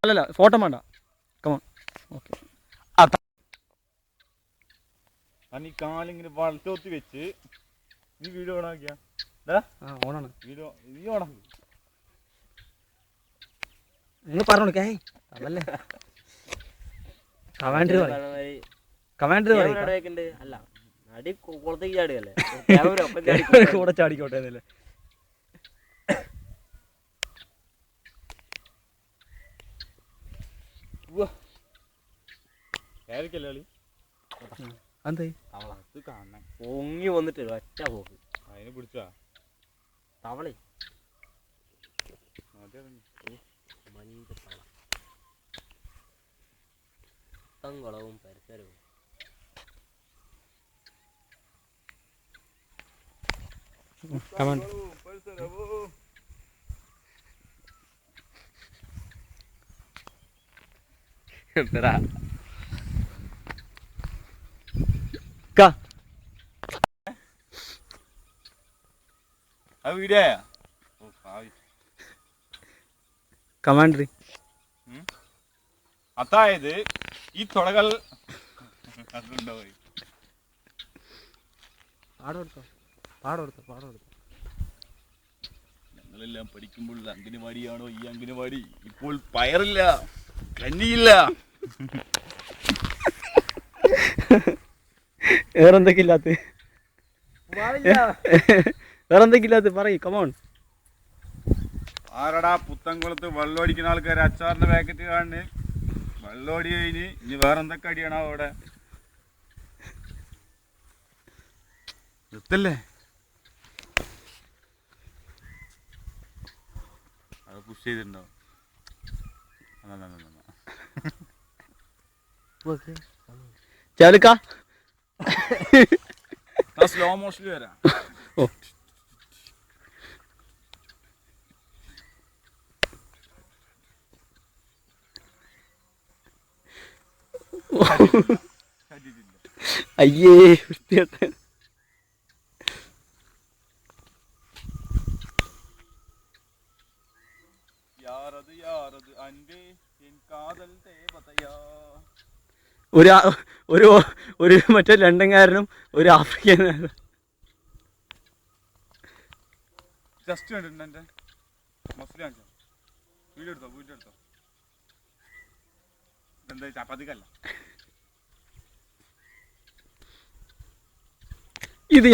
അല്ലല്ല ഫോട്ടോ വേണ്ട. Come on. Okay. നീ കാലിങ്ങനെ വളർത്തി വെച്ച് നീ വീഡിയോ ഓണാക്കിയാ ഓണാണ്. വീഡിയോ നീ ഓണാക്കി നിങ്ങൾ പറഞ്ഞോളൂ. അതല്ലേ കമാൻഡർ അല്ല അടി കുളത്തേക്ക് ചാടുകയല്ലേ കൂടെ ചാടിക്കോട്ടെ എന്നല്ലേ. പൊങ്ങി വന്നിട്ട് ഒറ്റ പോക്ക് അതിനെ പിടിച്ചാ തവളെ മഞ്ഞ തങ്കളവും പരിസരവും. കമാൻഡറി അതായത് ഈ തുളകൾ ഞങ്ങളെല്ലാം പഠിക്കുമ്പോൾ അംഗനവാടിയാണോ ഈ അംഗനവാടി? ഇപ്പോൾ പയറില്ല, കന്നിയില്ല. വേറെന്തൊക്കെയില്ലാത്ത പറയ്. കമോൺ. ആരടാ പുത്തൻകുളത്ത് വെള്ളമടിക്കുന്ന ആൾക്കാർ അച്ചാറിന്റെ പാക്കറ്റ് കാണുന്നു. വെള്ളമടി കഴിഞ്ഞ് ഇനി വേറെന്തൊക്കെ അടിയാണോ അവിടെ? നിർത്തല്ലേ അത് പുഷ് ചെയ്തിട്ടുണ്ടോ? ചാലുക്ക സ്ലോ മോഷനിൽ വരാം. അയ്യേ വൃത്തിയാട്ടെ. ഒരു മറ്റേ ലണ്ടൻകാരനും ഒരു ആഫ്രിക്കനും. ജസ്റ്റ് കണ്ടിട്ടുണ്ട് എൻ്റെ മൊസ്ലിം വീഡിയോ എടുത്തോ എന്താ ചപ്പാത്തിക്കല്ല.